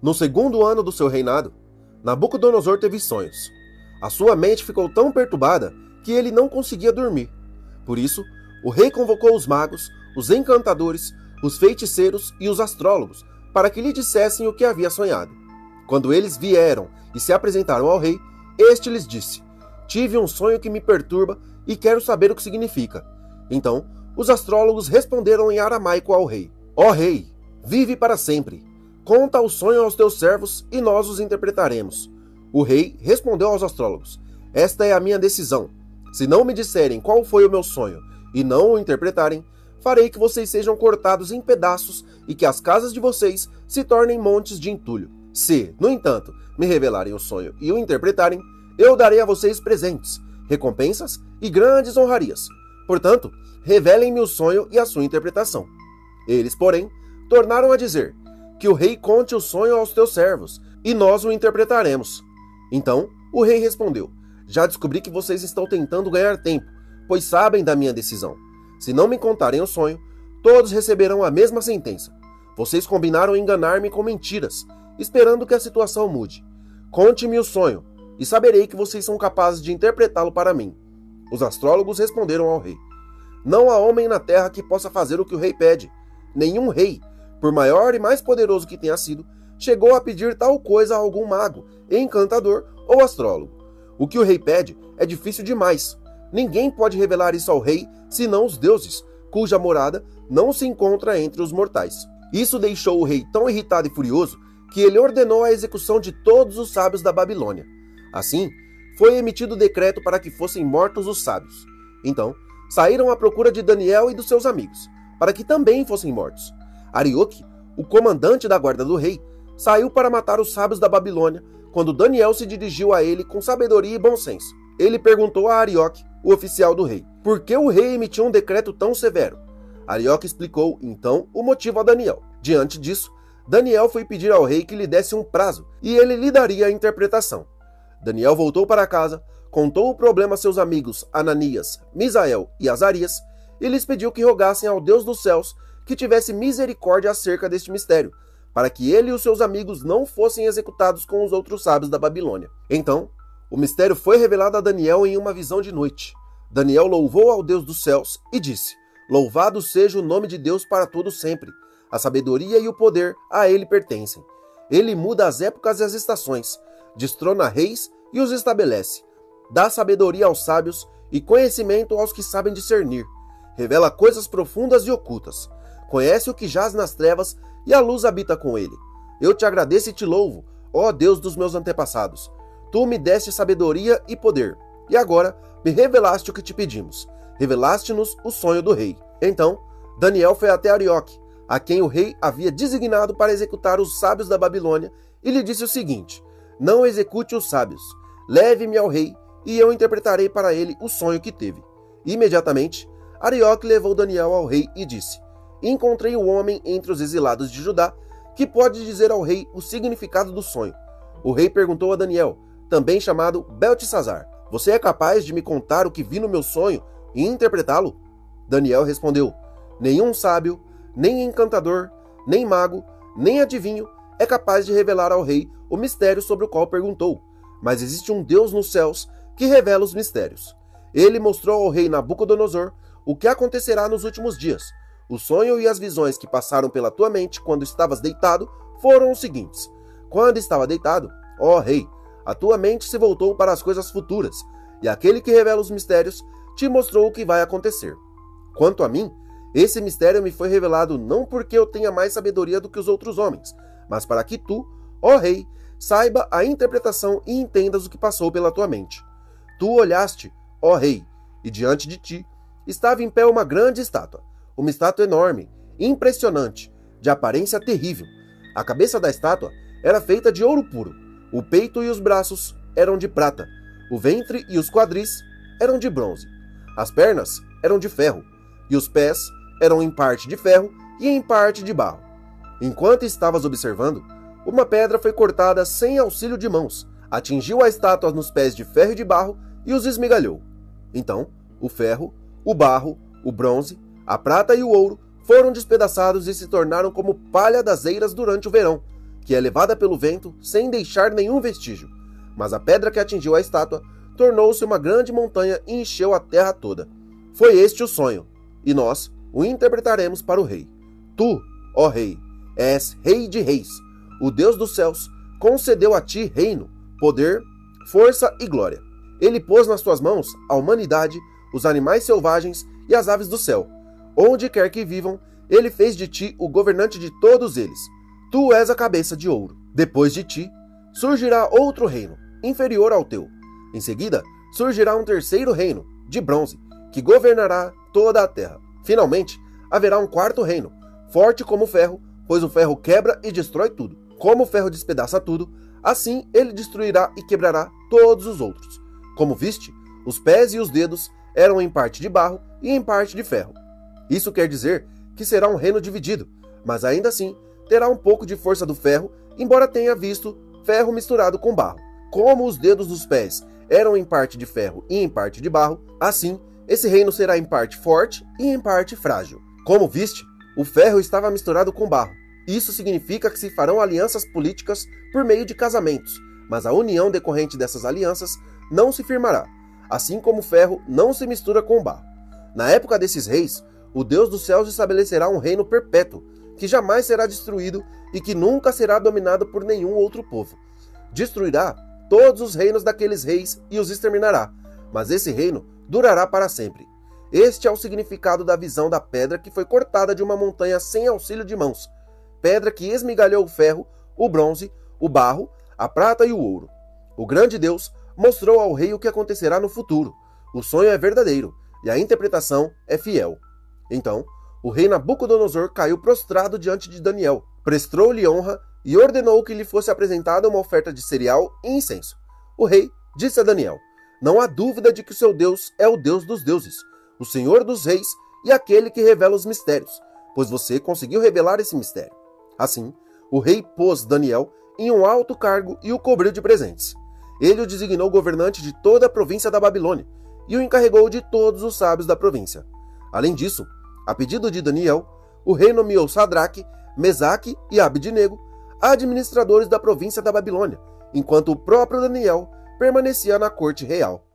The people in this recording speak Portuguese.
No segundo ano do seu reinado, Nabucodonosor teve sonhos. A sua mente ficou tão perturbada que ele não conseguia dormir. Por isso, o rei convocou os magos, os encantadores, os feiticeiros e os astrólogos para que lhe dissessem o que havia sonhado. Quando eles vieram e se apresentaram ao rei, este lhes disse: "Tive um sonho que me perturba e quero saber o que significa." Então, os astrólogos responderam em aramaico ao rei: "Ó rei, vive para sempre. Conta o sonho aos teus servos e nós os interpretaremos." O rei respondeu aos astrólogos: "Esta é a minha decisão. Se não me disserem qual foi o meu sonho e não o interpretarem, farei que vocês sejam cortados em pedaços e que as casas de vocês se tornem montes de entulho. Se, no entanto, me revelarem o sonho e o interpretarem, eu darei a vocês presentes, recompensas e grandes honrarias. Portanto, revelem-me o sonho e a sua interpretação." Eles, porém, tornaram a dizer: "Que o rei conte o sonho aos teus servos, e nós o interpretaremos." Então, o rei respondeu: "Já descobri que vocês estão tentando ganhar tempo, pois sabem da minha decisão. Se não me contarem o sonho, todos receberão a mesma sentença. Vocês combinaram enganar-me com mentiras, esperando que a situação mude. Conte-me o sonho, e saberei que vocês são capazes de interpretá-lo para mim." Os astrólogos responderam ao rei: "Não há homem na terra que possa fazer o que o rei pede. Nenhum rei, por maior e mais poderoso que tenha sido, chegou a pedir tal coisa a algum mago, encantador ou astrólogo. O que o rei pede é difícil demais. Ninguém pode revelar isso ao rei, senão os deuses, cuja morada não se encontra entre os mortais." Isso deixou o rei tão irritado e furioso que ele ordenou a execução de todos os sábios da Babilônia. Assim, foi emitido o decreto para que fossem mortos os sábios. Então, saíram à procura de Daniel e dos seus amigos, para que também fossem mortos. Arioque, o comandante da guarda do rei, saiu para matar os sábios da Babilônia, quando Daniel se dirigiu a ele com sabedoria e bom senso. Ele perguntou a Arioque, o oficial do rei, por que o rei emitiu um decreto tão severo. Arioque explicou, então, o motivo a Daniel. Diante disso, Daniel foi pedir ao rei que lhe desse um prazo, e ele lhe daria a interpretação. Daniel voltou para casa, contou o problema a seus amigos Ananias, Misael e Azarias, e lhes pediu que rogassem ao Deus dos céus que tivesse misericórdia acerca deste mistério, para que ele e os seus amigos não fossem executados com os outros sábios da Babilônia. Então, o mistério foi revelado a Daniel em uma visão de noite. Daniel louvou ao Deus dos céus e disse: "Louvado seja o nome de Deus para todo sempre. A sabedoria e o poder a ele pertencem. Ele muda as épocas e as estações, destrona reis e os estabelece. Dá sabedoria aos sábios e conhecimento aos que sabem discernir. Revela coisas profundas e ocultas. Conhece o que jaz nas trevas e a luz habita com ele. Eu te agradeço e te louvo, ó Deus dos meus antepassados. Tu me deste sabedoria e poder, e agora me revelaste o que te pedimos. Revelaste-nos o sonho do rei." Então, Daniel foi até Arioque, a quem o rei havia designado para executar os sábios da Babilônia, e lhe disse o seguinte: "Não execute os sábios. Leve-me ao rei, e eu interpretarei para ele o sonho que teve." Imediatamente, Arioque levou Daniel ao rei e disse: "Encontrei um homem entre os exilados de Judá que pode dizer ao rei o significado do sonho." O rei perguntou a Daniel, também chamado Beltesazar: "Você é capaz de me contar o que vi no meu sonho e interpretá-lo?" Daniel respondeu: "Nenhum sábio, nem encantador, nem mago, nem adivinho é capaz de revelar ao rei o mistério sobre o qual perguntou, mas existe um Deus nos céus que revela os mistérios. Ele mostrou ao rei Nabucodonosor o que acontecerá nos últimos dias. O sonho e as visões que passaram pela tua mente quando estavas deitado foram os seguintes: quando estava deitado, ó rei, a tua mente se voltou para as coisas futuras, e aquele que revela os mistérios te mostrou o que vai acontecer. Quanto a mim, esse mistério me foi revelado não porque eu tenha mais sabedoria do que os outros homens, mas para que tu, ó rei, saiba a interpretação e entendas o que passou pela tua mente. Tu olhaste, ó rei, e diante de ti estava em pé uma grande estátua, uma estátua enorme, impressionante, de aparência terrível. A cabeça da estátua era feita de ouro puro, o peito e os braços eram de prata, o ventre e os quadris eram de bronze, as pernas eram de ferro, e os pés eram em parte de ferro e em parte de barro. Enquanto estavas observando, uma pedra foi cortada sem auxílio de mãos, atingiu a estátua nos pés de ferro e de barro e os esmigalhou. Então, o ferro, o barro, o bronze, a prata e o ouro foram despedaçados e se tornaram como palha das eiras durante o verão, que é levada pelo vento sem deixar nenhum vestígio. Mas a pedra que atingiu a estátua tornou-se uma grande montanha e encheu a terra toda. Foi este o sonho, e nós o interpretaremos para o rei. Tu, ó rei, és rei de reis. O Deus dos céus concedeu a ti reino, poder, força e glória. Ele pôs nas tuas mãos a humanidade, os animais selvagens e as aves do céu. Onde quer que vivam, ele fez de ti o governante de todos eles. Tu és a cabeça de ouro. Depois de ti, surgirá outro reino, inferior ao teu. Em seguida, surgirá um terceiro reino, de bronze, que governará toda a terra. Finalmente, haverá um quarto reino, forte como o ferro, pois o ferro quebra e destrói tudo. Como o ferro despedaça tudo, assim ele destruirá e quebrará todos os outros. Como viste, os pés e os dedos eram em parte de barro e em parte de ferro. Isso quer dizer que será um reino dividido, mas ainda assim terá um pouco de força do ferro, embora tenha visto ferro misturado com barro. Como os dedos dos pés eram em parte de ferro e em parte de barro, assim esse reino será em parte forte e em parte frágil. Como viste, o ferro estava misturado com barro. Isso significa que se farão alianças políticas por meio de casamentos, mas a união decorrente dessas alianças não se firmará, assim como o ferro não se mistura com o barro. Na época desses reis, o Deus dos céus estabelecerá um reino perpétuo, que jamais será destruído e que nunca será dominado por nenhum outro povo. Destruirá todos os reinos daqueles reis e os exterminará, mas esse reino durará para sempre. Este é o significado da visão da pedra que foi cortada de uma montanha sem auxílio de mãos, pedra que esmigalhou o ferro, o bronze, o barro, a prata e o ouro. O grande Deus mostrou ao rei o que acontecerá no futuro. O sonho é verdadeiro e a interpretação é fiel. Então, o rei Nabucodonosor caiu prostrado diante de Daniel, prestou-lhe honra e ordenou que lhe fosse apresentada uma oferta de cereal e incenso. O rei disse a Daniel: não há dúvida de que o seu Deus é o Deus dos deuses, o Senhor dos reis e aquele que revela os mistérios, pois você conseguiu revelar esse mistério. Assim, o rei pôs Daniel em um alto cargo e o cobriu de presentes. Ele o designou governante de toda a província da Babilônia e o encarregou de todos os sábios da província. Além disso, a pedido de Daniel, o rei nomeou Sadraque, Mesaque e Abednego administradores da província da Babilônia, enquanto o próprio Daniel permanecia na corte real.